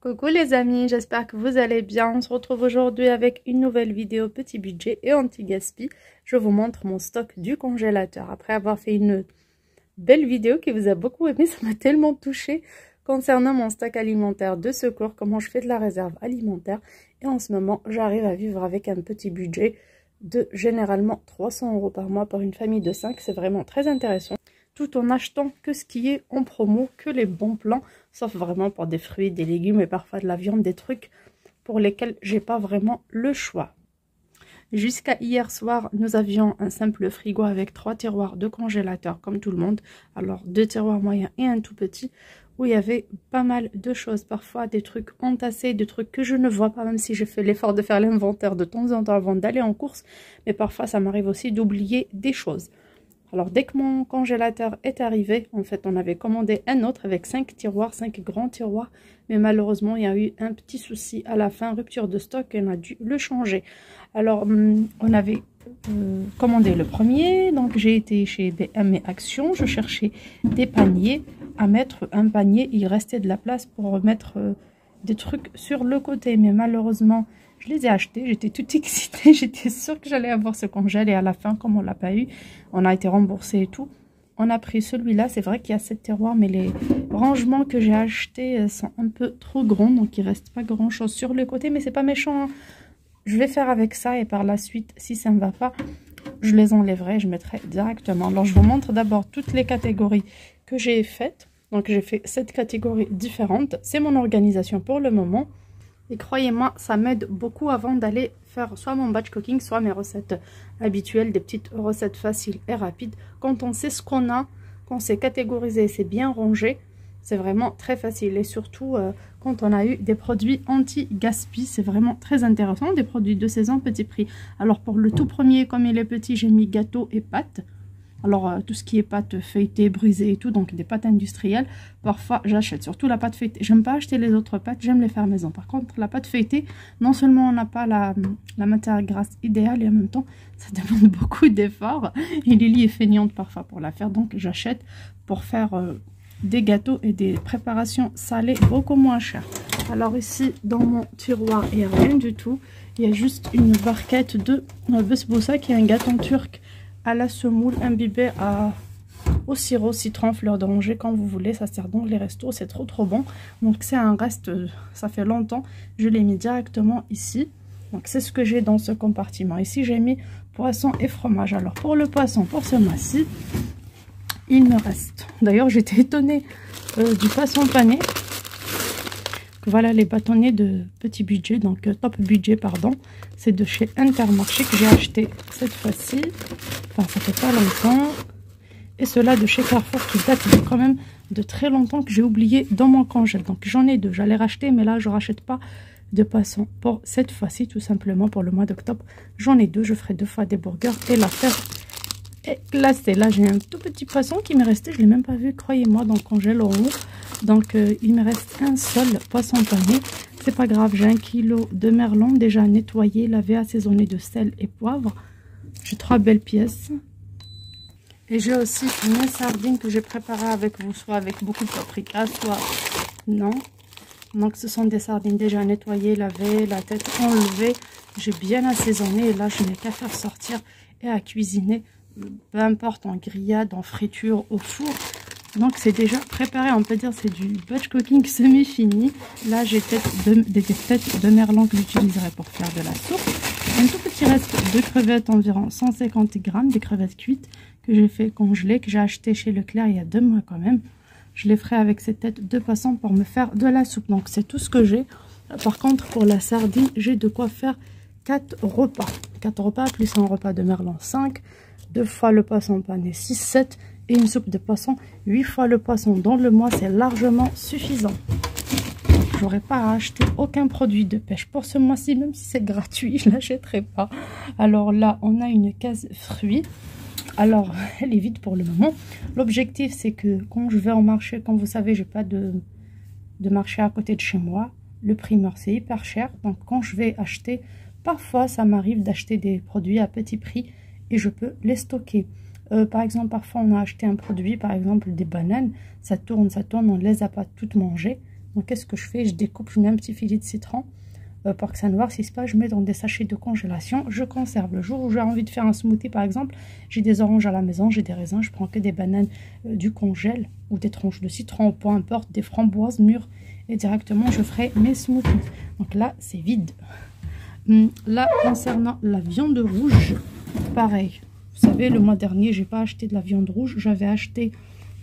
Coucou les amis, j'espère que vous allez bien. On se retrouve aujourd'hui avec une nouvelle vidéo petit budget et anti-gaspi. Je vous montre mon stock du congélateur. Après avoir fait une belle vidéo qui vous a beaucoup aimé, ça m'a tellement touchée concernant mon stock alimentaire de secours, comment je fais de la réserve alimentaire. Et en ce moment, j'arrive à vivre avec un petit budget de généralement 300 € par mois pour une famille de 5. C'est vraiment très intéressant. Tout en achetant que ce qui est en promo, que les bons plans, sauf vraiment pour des fruits, des légumes et parfois de la viande, des trucs pour lesquels j'ai pas vraiment le choix. Jusqu'à hier soir, nous avions un simple frigo avec 3 tiroirs de congélateur comme tout le monde. Alors 2 tiroirs moyens et un tout petit où il y avait pas mal de choses. Parfois des trucs entassés, des trucs que je ne vois pas, même si j'ai fait l'effort de faire l'inventaire de temps en temps avant d'aller en course. Mais parfois ça m'arrive aussi d'oublier des choses. Alors dès que mon congélateur est arrivé, en fait on avait commandé un autre avec 5 tiroirs, 5 grands tiroirs, mais malheureusement il y a eu un petit souci à la fin, rupture de stock, et on a dû le changer. Alors on avait commandé le premier, donc j'ai été chez DM et Action, je cherchais des paniers à mettre, un panier, il restait de la place pour mettre des trucs sur le côté, mais malheureusement je les ai achetés, j'étais toute excitée, j'étais sûre que j'allais avoir ce congèle et à la fin, comme on l'a pas eu, on a été remboursé et tout. On a pris celui-là, c'est vrai qu'il y a 7 tiroirs, mais les rangements que j'ai achetés sont un peu trop grands, donc il reste pas grand-chose sur le côté, mais c'est pas méchant, hein. Je vais faire avec ça et par la suite, si ça ne va pas, je les enlèverai, je mettrai directement. Alors je vous montre d'abord toutes les catégories que j'ai faites. Donc j'ai fait 7 catégories différentes, c'est mon organisation pour le moment. Et croyez-moi, ça m'aide beaucoup avant d'aller faire soit mon batch cooking, soit mes recettes habituelles, des petites recettes faciles et rapides. Quand on sait ce qu'on a, qu'on sait catégoriser, c'est bien rangé, c'est vraiment très facile. Et surtout, quand on a eu des produits anti-gaspi, c'est vraiment très intéressant. Des produits de saison, petit prix. Alors pour le tout premier, comme il est petit, j'ai mis gâteau et pâtes. Alors, tout ce qui est pâte feuilletée, brisée et tout, donc des pâtes industrielles, parfois j'achète, surtout la pâte feuilletée. J'aime pas acheter les autres pâtes, j'aime les faire maison. Par contre, la pâte feuilletée, non seulement on n'a pas la matière grasse idéale, et en même temps, ça demande beaucoup d'efforts. Et Lily est feignante parfois pour la faire, donc j'achète pour faire des gâteaux et des préparations salées beaucoup moins chères. Alors ici, dans mon tiroir, il n'y a rien du tout. Il y a juste une barquette de besbousa qui est un gâteau turc à la semoule imbibée au sirop, citron, fleur d'oranger, quand vous voulez. Ça sert dans les restos, c'est trop bon. Donc c'est un reste, ça fait longtemps. Je l'ai mis directement ici. Donc c'est ce que j'ai dans ce compartiment. Ici j'ai mis poisson et fromage. Alors pour le poisson, pour ce mois-ci, il me reste. D'ailleurs j'étais étonnée du poisson pané. Voilà les bâtonnets de petit budget, donc top budget pardon. C'est de chez Intermarché que j'ai acheté cette fois-ci. Enfin ça fait pas longtemps. Et ceux-là de chez Carrefour qui datent quand même de très longtemps, que j'ai oublié dans mon congèle. Donc j'en ai deux, j'allais racheter, mais là je rachète pas de poisson pour cette fois-ci, tout simplement pour le mois d'octobre. J'en ai deux, je ferai 2 fois des burgers et l'affaire est glacée. Là j'ai un tout petit poisson qui m'est resté, je l'ai même pas vu, croyez-moi, dans le congèle en haut. Donc il me reste un seul poisson pané. C'est pas grave, j'ai 1 kg de merlan déjà nettoyé, lavé, assaisonné de sel et poivre. J'ai 3 belles pièces. Et j'ai aussi mes sardines que j'ai préparées avec vous, soit avec beaucoup de paprika, soit non. Donc ce sont des sardines déjà nettoyées, lavées, la tête enlevée. J'ai bien assaisonné et là je n'ai qu'à faire sortir et à cuisiner. Peu importe, en grillade, en friture, au four. Donc c'est déjà préparé, on peut dire c'est du batch cooking semi-fini. Là j'ai des têtes de merlan que j'utiliserai pour faire de la soupe. Un tout petit reste de crevettes, environ 150 grammes, des crevettes cuites que j'ai fait congeler, que j'ai acheté chez Leclerc il y a 2 mois quand même. Je les ferai avec ces têtes de poisson pour me faire de la soupe. Donc c'est tout ce que j'ai. Par contre pour la sardine, j'ai de quoi faire 4 repas. 4 repas plus un repas de merlan 5. 2 fois le poisson pané 6, 7. Et une soupe de poisson 8 fois le poisson dans le mois, c'est largement suffisant. J'aurais pas à acheter aucun produit de pêche pour ce mois-ci, même si c'est gratuit, je l'achèterai pas. Alors là, on a une case fruits. Alors, elle est vide pour le moment. L'objectif, c'est que quand je vais en marché, comme vous savez, j'ai pas de marché à côté de chez moi. Le primeur, c'est hyper cher. Donc, quand je vais acheter, parfois, ça m'arrive d'acheter des produits à petit prix et je peux les stocker. Par exemple, parfois, on a acheté un produit, par exemple, des bananes. Ça tourne, on ne les a pas toutes mangées. Donc qu'est-ce que je fais? Je découpe, je mets un petit filet de citron pour que ça ne noircisse pas. Je mets dans des sachets de congélation, je conserve. Le jour où j'ai envie de faire un smoothie par exemple, j'ai des oranges à la maison, j'ai des raisins, je prends que des bananes du congèle ou des tranches de citron, peu importe, des framboises mûres, et directement je ferai mes smoothies. Donc là c'est vide. Là concernant la viande rouge, pareil, vous savez le mois dernier j'ai pas acheté de la viande rouge, j'avais acheté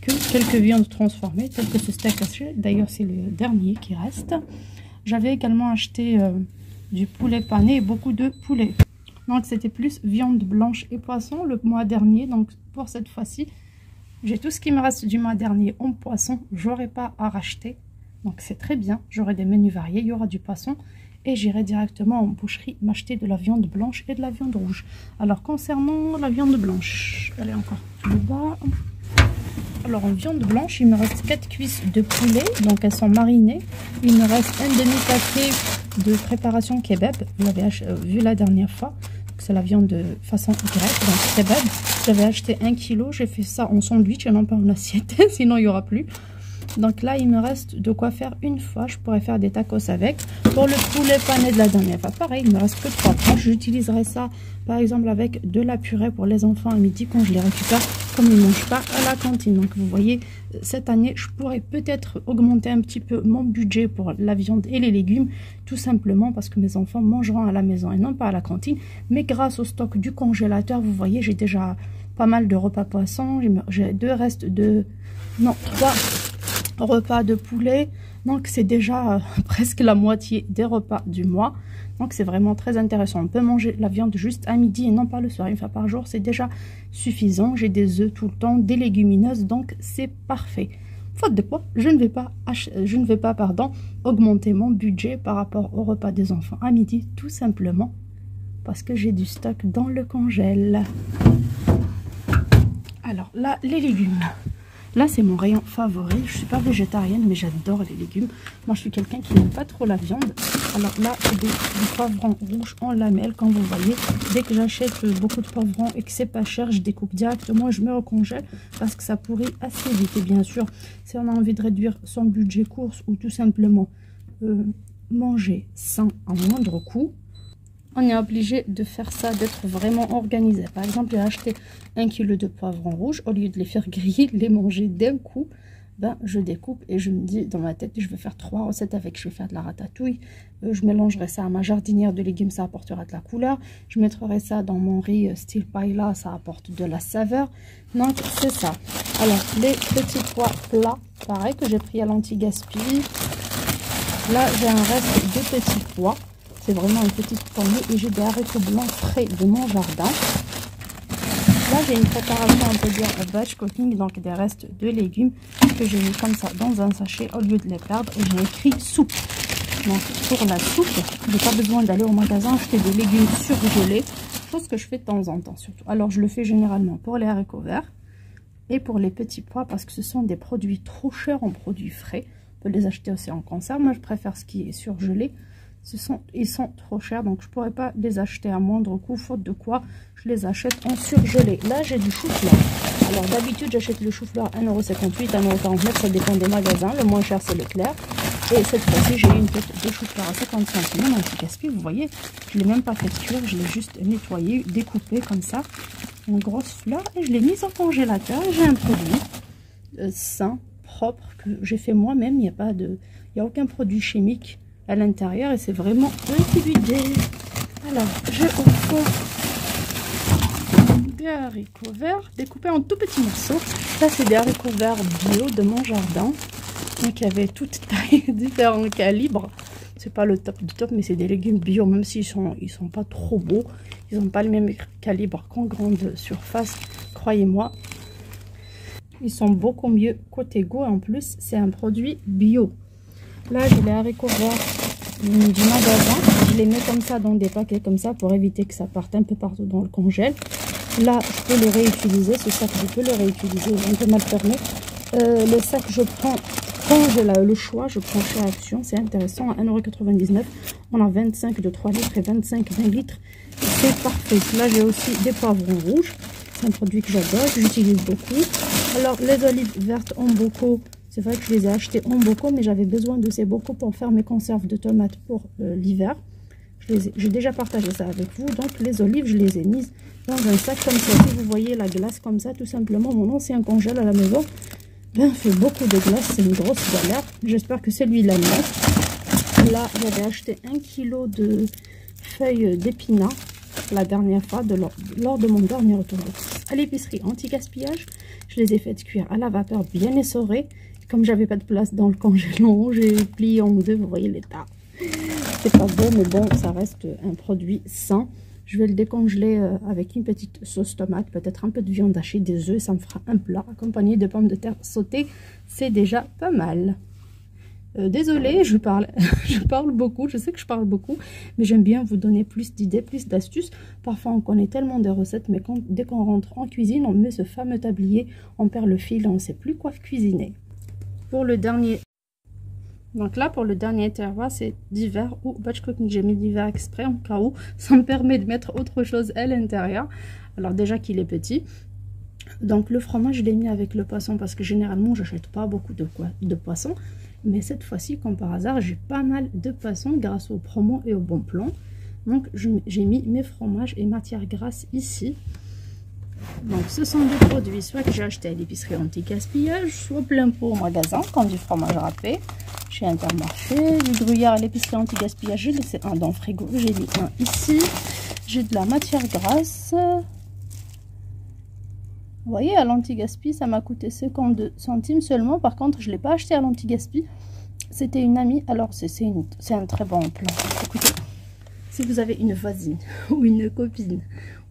que quelques viandes transformées telles que ce steak haché, d'ailleurs c'est le dernier qui reste. J'avais également acheté du poulet pané et beaucoup de poulet. Donc c'était plus viande blanche et poisson le mois dernier. Donc pour cette fois-ci, j'ai tout ce qui me reste du mois dernier en poisson. J'aurai pas à racheter. Donc c'est très bien. J'aurai des menus variés. Il y aura du poisson. Et j'irai directement en boucherie m'acheter de la viande blanche et de la viande rouge. Alors concernant la viande blanche, elle est encore plus bas. Alors en viande blanche, il me reste 4 cuisses de poulet, donc elles sont marinées. Il me reste un demi-paquet de préparation kebab, vous l'avez vu la dernière fois. C'est la viande de façon grecque, donc kebab. J'avais acheté 1 kg, j'ai fait ça en sandwich et non pas en assiette, sinon il n'y aura plus. Donc là, il me reste de quoi faire une fois. Je pourrais faire des tacos avec. Pour le poulet pané de la dernière fois, pareil, il me reste que 3 tranches. J'utiliserai ça, par exemple, avec de la purée pour les enfants à midi quand je les récupère, comme ils ne mangent pas à la cantine. Donc, vous voyez, cette année, je pourrais peut-être augmenter un petit peu mon budget pour la viande et les légumes, tout simplement parce que mes enfants mangeront à la maison et non pas à la cantine. Mais grâce au stock du congélateur, vous voyez, j'ai déjà pas mal de repas poissons. J'ai 3 repas de poulet, donc c'est déjà presque la moitié des repas du mois. Donc c'est vraiment très intéressant. On peut manger la viande juste à midi et non pas le soir. Une fois par jour, c'est déjà suffisant. J'ai des œufs tout le temps, des légumineuses, donc c'est parfait. Faute de poids, je ne vais pas augmenter mon budget par rapport au repas des enfants à midi, tout simplement parce que j'ai du stock dans le congèle. Alors là, les légumes. Là, c'est mon rayon favori. Je suis pas végétarienne, mais j'adore les légumes. Moi, je suis quelqu'un qui n'aime pas trop la viande. Alors là, c'est du poivron rouge en lamelles, comme vous voyez. Dès que j'achète beaucoup de poivrons et que c'est pas cher, je découpe directement et je mets au congèle parce que ça pourrit assez vite. Et bien sûr, si on a envie de réduire son budget course ou tout simplement manger sain à moindre coût, on est obligé de faire ça, d'être vraiment organisé. Par exemple, j'ai acheté 1 kg de poivrons rouges. Au lieu de les faire griller, les manger d'un coup, ben, je découpe et je me dis dans ma tête, je vais faire 3 recettes avec. Je vais faire de la ratatouille. Je mélangerai ça à ma jardinière de légumes, ça apportera de la couleur. Je mettrai ça dans mon riz style paella, ça apporte de la saveur. Donc, c'est ça. Alors, les petits pois plats, pareil, que j'ai pris à l'anti-gaspi. Là, j'ai un reste de petits pois. C'est vraiment une petite poignée et j'ai des haricots blancs frais de mon jardin. Là, j'ai une préparation, on peut dire, batch cooking, donc des restes de légumes que j'ai mis comme ça dans un sachet au lieu de les perdre. Et j'ai écrit soupe. Donc, pour la soupe, je n'ai pas besoin d'aller au magasin acheter des légumes surgelés, chose que je fais de temps en temps surtout. Alors, je le fais généralement pour les haricots verts et pour les petits pois parce que ce sont des produits trop chers en produits frais. On peut les acheter aussi en conserve. Moi, je préfère ce qui est surgelé. Ils sont trop chers, donc je ne pourrais pas les acheter à moindre coût, faute de quoi je les achète en surgelé. Là, j'ai du chou-fleur. Alors, d'habitude, j'achète le chou-fleur 1,58 €, 1,49 €, ça dépend des magasins. Le moins cher, c'est Leclerc. Et cette fois-ci, j'ai eu une tête de chou-fleur à 50 centimes, un petit gaspille, vous voyez. Je ne l'ai même pas fait cuire, je l'ai juste nettoyé, découpé comme ça, une grosse fleur, et je l'ai mise au congélateur. J'ai un produit sain, propre, que j'ai fait moi-même. Il n'y a aucun produit chimique à l'intérieur et c'est vraiment un petit budget. Alors, je ouvre des haricots verts découpés en tout petits morceaux. Ça, c'est des haricots verts bio de mon jardin. Donc, il y avait toutes tailles, différents calibres. C'est pas le top du top, mais c'est des légumes bio, même s'ils sont pas trop beaux. Ils n'ont pas le même calibre qu'en grande surface, croyez-moi. Ils sont beaucoup mieux côté goût. En plus, c'est un produit bio. Là, j'ai les haricots verts du magasin. Je les mets comme ça dans des paquets comme ça pour éviter que ça parte un peu partout dans le congèle. Là, je peux le réutiliser. Ce sac, je peux le réutiliser. On peut mal fermer. Les sacs, je prends quand j'ai le choix. Je prends chez Action. C'est intéressant. À 1,99 €. On a 25 de 3 litres et 25 20 litres. C'est parfait. Là, j'ai aussi des poivrons rouges. C'est un produit que j'adore. J'utilise beaucoup. Alors, les olives vertes en bocaux. C'est vrai que je les ai achetés en bocaux, mais j'avais besoin de ces bocaux pour faire mes conserves de tomates pour l'hiver. J'ai déjà partagé ça avec vous. Donc les olives, je les ai mises dans un sac comme ça. Si vous voyez la glace comme ça, tout simplement, mon ancien congèle à la maison fait beaucoup de glace. C'est une grosse galère. J'espère que celui-là non. Là, j'avais acheté 1 kg de feuilles d'épinards la dernière fois lors de mon dernier retour à l'épicerie anti-gaspillage. Je les ai faites cuire à la vapeur bien essorées. Comme j'avais pas de place dans le congélateur, j'ai plié en deux. Vous voyez l'état. C'est pas beau, mais bon, ça reste un produit sain. Je vais le décongeler avec une petite sauce tomate, peut-être un peu de viande hachée, des œufs. Ça me fera un plat accompagné de pommes de terre sautées. C'est déjà pas mal. Désolée, je parle beaucoup. Je sais que je parle beaucoup, mais j'aime bien vous donner plus d'idées, plus d'astuces. Parfois, on connaît tellement des recettes, mais dès qu'on rentre en cuisine, on met ce fameux tablier, on perd le fil, on ne sait plus quoi cuisiner. Pour le dernier... Donc là, pour le dernier terroir, c'est d'hiver ou batch cooking. J'ai mis d'hiver exprès en cas où ça me permet de mettre autre chose à l'intérieur. Alors déjà qu'il est petit. Donc le fromage, je l'ai mis avec le poisson parce que généralement, j'achète pas beaucoup de poisson. Mais cette fois-ci, comme par hasard, j'ai pas mal de poissons grâce aux promos et au bon plan. Donc j'ai mis mes fromages et matières grasses ici. Donc ce sont des produits soit que j'ai acheté à l'épicerie anti-gaspillage, soit plein pot au magasin, comme du fromage râpé chez Intermarché, du gruyère à l'épicerie anti-gaspillage, j'ai laissé un dans le frigo, j'ai mis un ici. J'ai de la matière grasse. Vous voyez, à l'anti-gaspi, ça m'a coûté 52 centimes seulement. Par contre, je ne l'ai pas acheté à l'anti-gaspi. C'était une amie. Alors, c'est un très bon plan. Écoutez, si vous avez une voisine ou une copine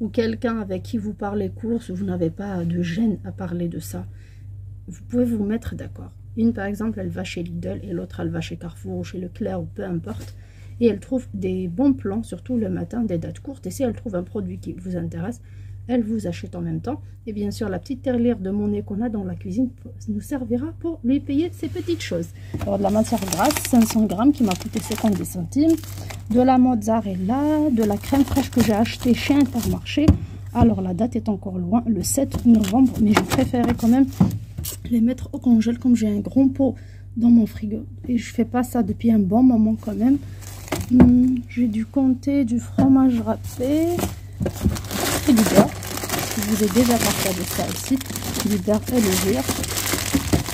ou quelqu'un avec qui vous parlez courses, vous n'avez pas de gêne à parler de ça, vous pouvez vous mettre d'accord. Une, par exemple, elle va chez Lidl et l'autre, elle va chez Carrefour ou chez Leclerc ou peu importe. Et elle trouve des bons plans, surtout le matin, des dates courtes. Et si elle trouve un produit qui vous intéresse, elle vous achète en même temps. Et bien sûr, la petite tirelire de monnaie qu'on a dans la cuisine nous servira pour lui payer ces petites choses. Alors, de la matière grasse, 500 grammes qui m'a coûté 50 centimes. De la mozzarella, de la crème fraîche que j'ai achetée chez Intermarché. Alors, la date est encore loin, le 7 novembre. Mais je préférais quand même les mettre au congèle comme j'ai un grand pot dans mon frigo. Et je fais pas ça depuis un bon moment quand même. J'ai dû compter du fromage râpé. Et du beurre. Je vous ai déjà partagé ça aussi. Du beurre et le levure.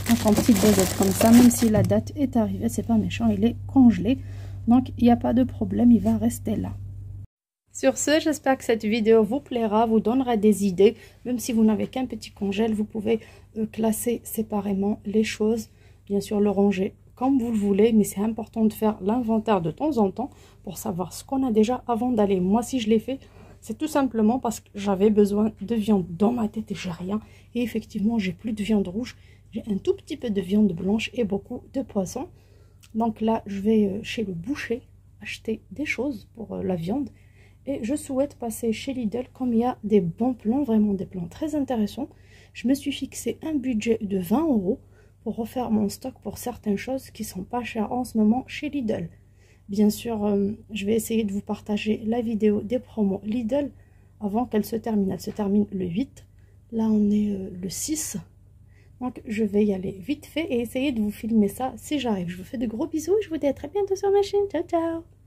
Donc en petite dosette comme ça, même si la date est arrivée, c'est pas méchant, il est congelé. Donc il n'y a pas de problème, il va rester là. Sur ce, j'espère que cette vidéo vous plaira, vous donnera des idées. Même si vous n'avez qu'un petit congèle, vous pouvez classer séparément les choses. Bien sûr, le ranger comme vous le voulez, mais c'est important de faire l'inventaire de temps en temps pour savoir ce qu'on a déjà avant d'aller. Moi, si je l'ai fait, c'est tout simplement parce que j'avais besoin de viande dans ma tête et j'ai rien. Et effectivement, j'ai plus de viande rouge. J'ai un tout petit peu de viande blanche et beaucoup de poisson. Donc là, je vais chez le boucher acheter des choses pour la viande. Et je souhaite passer chez Lidl comme il y a des bons plans, vraiment des plans très intéressants. Je me suis fixé un budget de 20 € pour refaire mon stock pour certaines choses qui sont pas chères en ce moment chez Lidl. Bien sûr, je vais essayer de vous partager la vidéo des promos Lidl avant qu'elle se termine. Elle se termine le 8. Là, on est le 6. Donc, je vais y aller vite fait et essayer de vous filmer ça si j'arrive. Je vous fais de gros bisous et je vous dis à très bientôt sur ma chaîne. Ciao, ciao!